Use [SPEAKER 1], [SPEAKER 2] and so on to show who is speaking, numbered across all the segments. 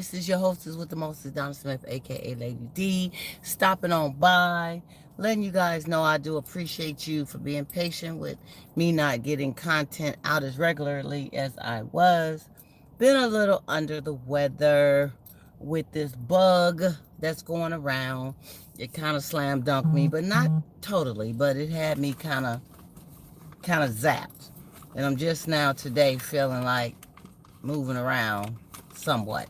[SPEAKER 1] This is your hostess with the mostest, Donna Smith, aka Lady D, stopping on by, letting you guys know I do appreciate you for being patient with me not getting content out as regularly as I was. Been a little under the weather with this bug that's going around. It kind of slam dunked me, but not totally, but it had me kind of zapped. And I'm just now today feeling like moving around somewhat.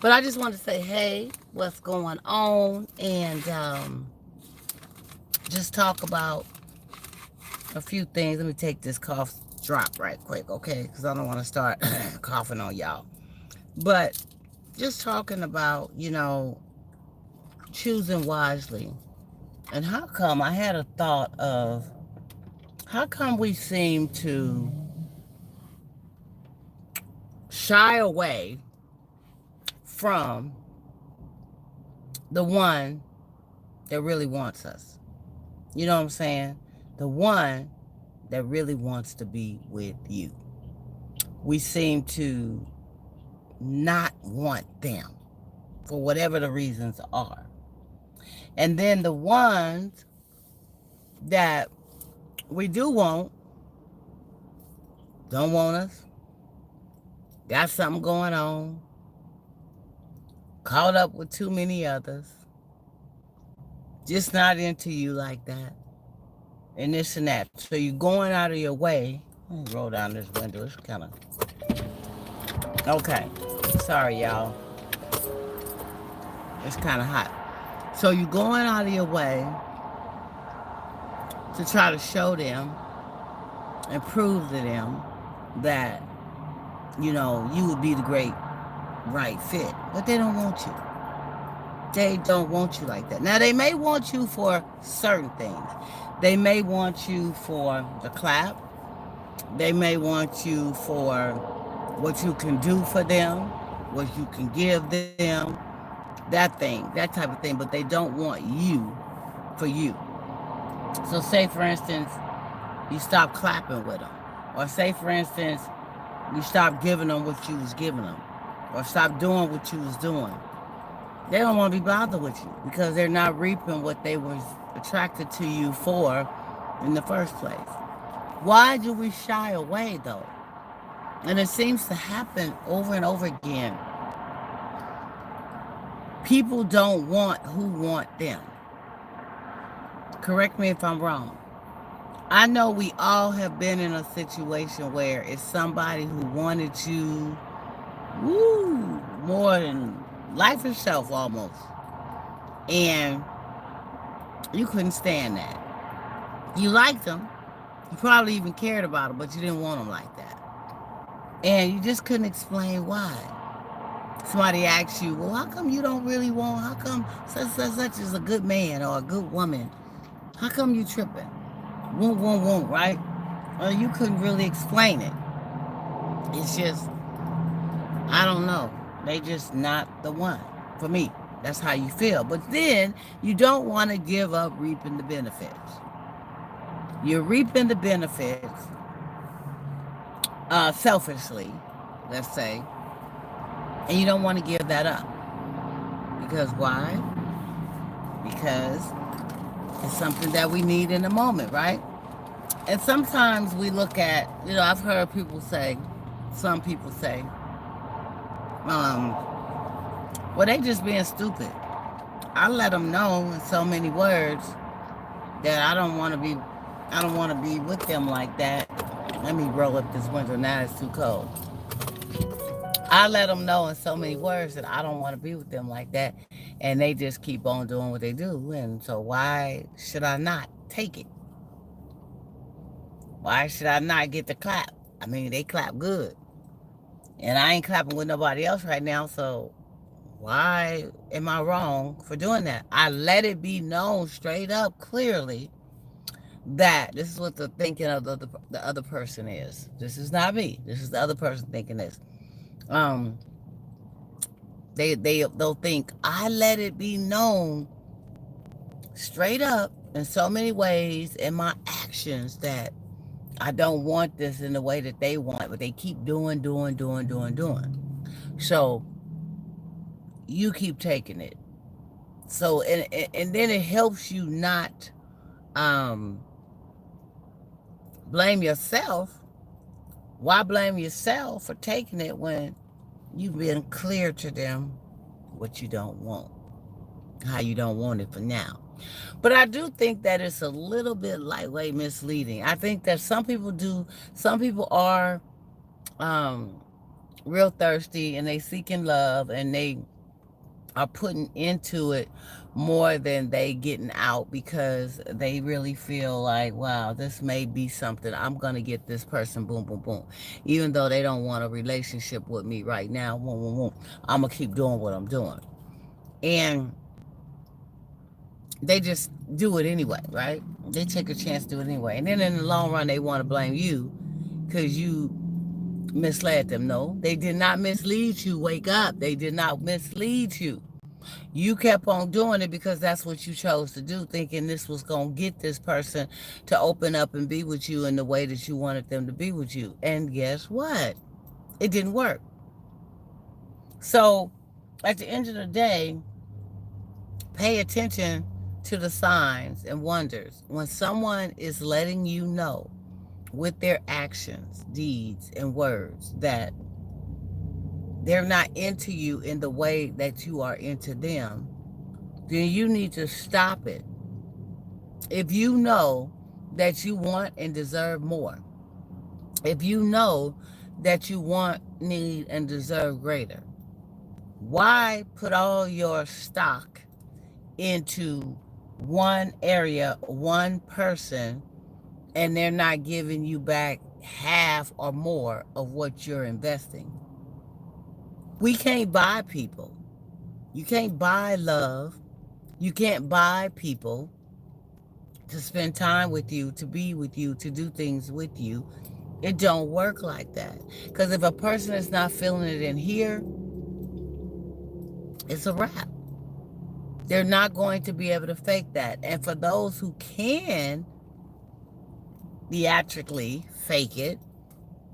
[SPEAKER 1] But I just wanted to say, hey, what's going on? And just talk about a few things. Let me take this cough drop right quick, okay? Because I don't want to start coughing on y'all. But just talking about, choosing wisely. And how come I had a thought of how come we seem to shy away from the one that really wants us? You know what I'm saying? The one that really wants to be with you. We seem to not want them for whatever the reasons are. And then the ones that we do want don't want us, got something going on, caught up with too many others, just not into you like that, and this and that. So you're going out of your way. Let me roll down this window. It's kind of okay. Sorry, y'all. It's kind of hot. So you're going out of your way to try to show them and prove to them that, you would be the great right fit. But they don't want you. They don't want you like that. Now, they may want you for certain things. They may want you for the clap. They may want you for what you can do for them, what you can give them, that type of thing. But they don't want you for you. So say, for instance, you stop clapping with them. Or say, for instance, you stop giving them what you was giving them. Or stop doing what you was doing. They don't want to be bothered with you because they're not reaping what they was attracted to you for in the first place. Why do we shy away, though? And it seems to happen over and over again. People don't want who want them. Correct me if I'm wrong. I know we all have been in a situation where it's somebody who wanted you, woo, more than life itself almost. And you couldn't stand that. You liked them. You probably even cared about them, but you didn't want them like that. And you just couldn't explain why. Somebody asks you, well, how come you don't really want, how come such is a good man or a good woman? How come you tripping? Won't, right? Well, you couldn't really explain it. It's just, I don't know. They just not the one for me. That's how you feel. But then you don't want to give up reaping the benefits. You're reaping the benefits selfishly, let's say, and you don't want to give that up. Because why? Because it's something that we need in the moment, right? And sometimes we look at, I've heard some people say, well, they just being stupid. I let them know in so many words that I don't want to be with them like that. Let me roll up this window now, it's too cold. I let them know in so many words that I don't want to be with them like that. And they just keep on doing what they do. And so why should I not take it? Why should I not get the clap? I mean, they clap good. And I ain't clapping with nobody else right now, so why am I wrong for doing that? I let it be known straight up, clearly, that this is what the thinking of the other person is. This is not me. This is the other person thinking this. Um, they'll think I let it be known straight up in so many ways in my actions that I don't want this in the way that they want, but they keep doing. So you keep taking it. So and then it helps you not um blame yourself. Why blame yourself for taking it when you've been clear to them what you don't want, how you don't want it for now? But I do think that it's a little bit lightweight misleading. I think that some people are um, real thirsty and they seeking love and they are putting into it more than they getting out because they really feel like, wow, this may be something. I'm going to get this person, boom, boom, boom. Even though they don't want a relationship with me right now, boom, boom, boom, I'm going to keep doing what I'm doing. And they just do it anyway, right? They take a chance to do it anyway. And then in the long run, they want to blame you because you misled them. No, they did not mislead you. Wake up. They did not mislead you. You kept on doing it because that's what you chose to do, thinking this was going to get this person to open up and be with you in the way that you wanted them to be with you. And guess what? It didn't work. So at the end of the day, pay attention to the signs and wonders. When someone is letting you know with their actions, deeds, and words that they're not into you in the way that you are into them, then you need to stop it. If you know that you want and deserve more, if you know that you want, need, and deserve greater, why put all your stock into one area, one person, and they're not giving you back half or more of what you're investing? We can't buy people. You can't buy love. You can't buy people to spend time with you, to be with you, to do things with you. It don't work like that. Because if a person is not feeling it in here, it's a wrap. They're not going to be able to fake that. And for those who can theatrically fake it,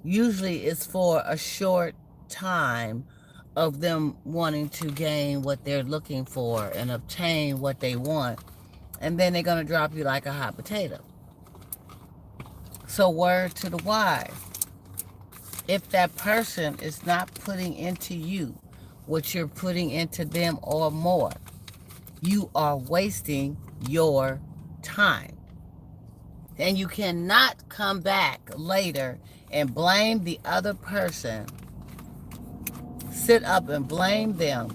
[SPEAKER 1] usually it's for a short time of them wanting to gain what they're looking for and obtain what they want. And then they're going to drop you like a hot potato. So word to the wise. If that person is not putting into you what you're putting into them or more, you are wasting your time. And you cannot come back later and blame the other person, sit up and blame them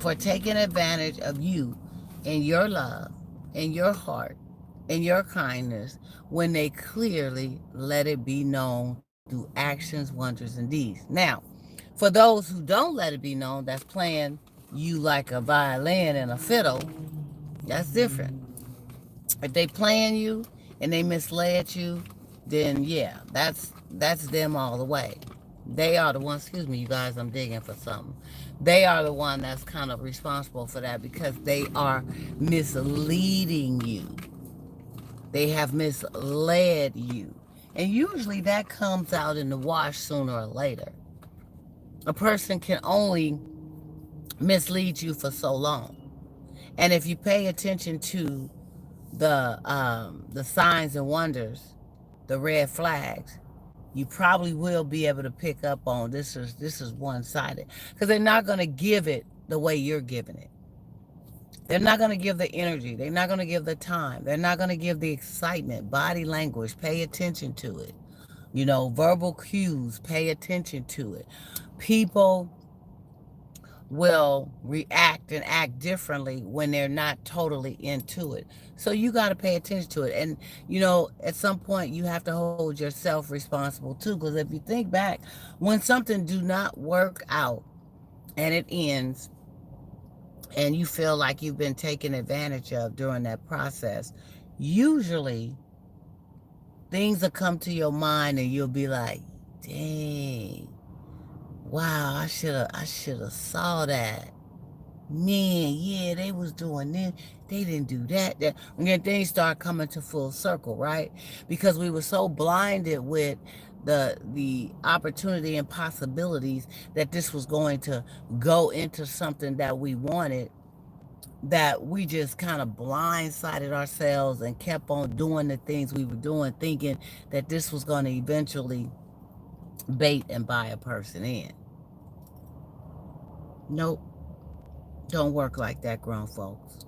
[SPEAKER 1] for taking advantage of you and your love and your heart and your kindness when they clearly let it be known through actions, wonders, and deeds. Now, for those who don't let it be known, that's playing you like a violin and a fiddle, that's different. If they playing you and they misled you, then yeah, that's them all the way. They are the ones, excuse me, you guys, I'm digging for something. They are the one that's kind of responsible for that because they are misleading you. They have misled you. And usually that comes out in the wash sooner or later. A person can only mislead you for so long. And if you pay attention to the signs and wonders, the red flags, you probably will be able to pick up on this is one-sided, because they're not going to give it the way you're giving it. They're not going to give the energy. They're not going to give the time. They're not going to give the excitement, body language. Pay attention to it. You know, verbal cues, pay attention to it. People will react and act differently when they're not totally into it. So you got to pay attention to it. And, you know, at some point you have to hold yourself responsible too. Because if you think back, when something do not work out and it ends and you feel like you've been taken advantage of during that process, usually things will come to your mind and you'll be like, dang, wow, I should have saw that. Man, yeah, they was doing this. They didn't do that. And then things start coming to full circle, right? Because we were so blinded with the opportunity and possibilities that this was going to go into something that we wanted, that we just kind of blindsided ourselves and kept on doing the things we were doing, thinking that this was going to eventually bait and buy a person in. Nope, don't work like that, grown folks.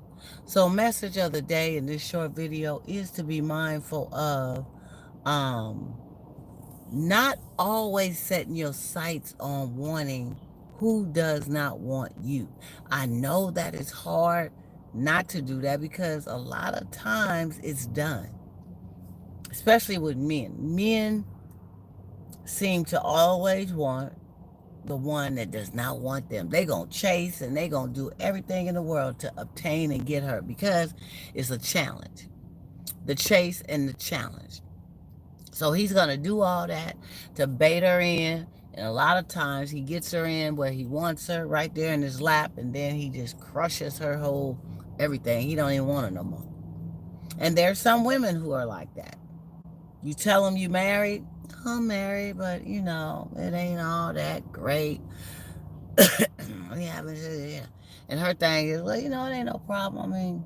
[SPEAKER 1] So, message of the day in this short video is to be mindful of um, not always setting your sights on wanting who does not want you. I know that it's hard not to do that because a lot of times it's done, especially with men. Men seem to always want the one that does not want them. They gonna chase and they gonna do everything in the world to obtain and get her because it's a challenge. The chase and the challenge. So he's gonna do all that to bait her in. And a lot of times he gets her in where he wants her, right there in his lap, and then he just crushes her whole everything. He don't even want her no more. And there's some women who are like that. You tell them you married, I'm married, but you know, it ain't all that great. Yeah. And her thing is, well, you know, it ain't no problem. I mean,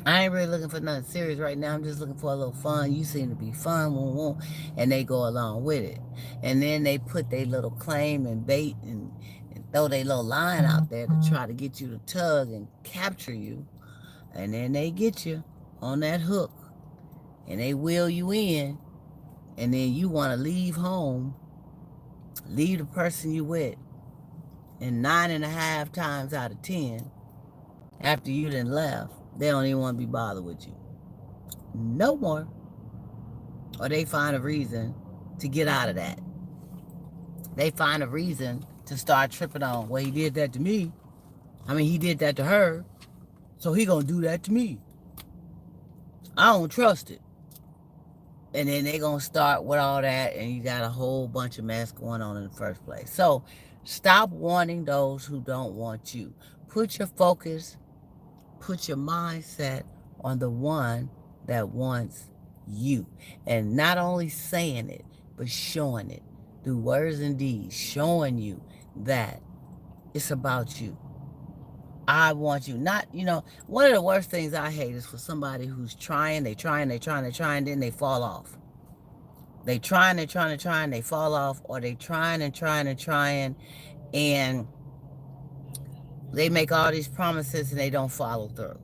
[SPEAKER 1] I ain't really looking for nothing serious right now. I'm just looking for a little fun. You seem to be fun, and they go along with it. And then they put their little claim and bait and throw their little line out there to try to get you to tug and capture you. And then they get you on that hook and they wheel you in. And then you want to leave home, leave the person you with, and 9.5 times out of 10, after you done left, they don't even want to be bothered with you no more. Or they find a reason to get out of that. They find a reason to start tripping on, well, he did that to me. I mean, he did that to her, so he gonna do that to me. I don't trust it. And then they gonna start with all that, and you got a whole bunch of mess going on in the first place. So stop wanting those who don't want you. Put your focus, put your mindset on the one that wants you. And not only saying it, but showing it through words and deeds, showing you that it's about you. I want you. Not, you know, one of the worst things I hate is for somebody who's trying, they trying, then they fall off. They trying, they fall off, or they trying, and they make all these promises and they don't follow through.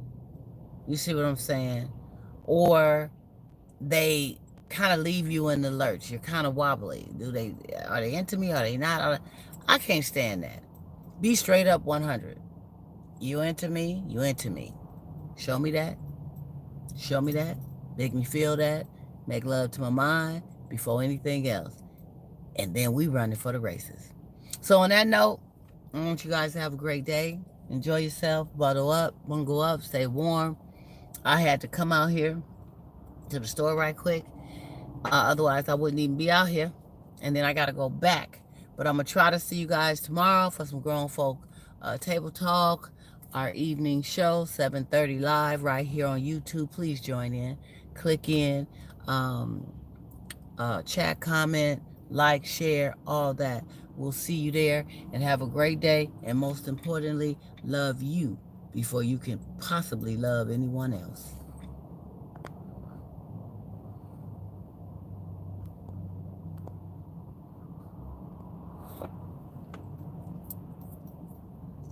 [SPEAKER 1] You see what I'm saying? Or they kind of leave you in the lurch. You're kind of wobbly. Are they into me? Are they not? I can't stand that. Be straight up 100. You into me? You into me. Show me that. Show me that. Make me feel that. Make love to my mind before anything else. And then we running for the races. So on that note, I want you guys to have a great day. Enjoy yourself. Bottle up. Bundle up. Stay warm. I had to come out here to the store right quick. Otherwise, I wouldn't even be out here. And then I got to go back. But I'm going to try to see you guys tomorrow for some grown folk table talk. Our evening show, 7:30 live right here on YouTube. Please join in. Click in. Chat, comment, like, share, all that. We'll see you there, and have a great day. And most importantly, love you before you can possibly love anyone else.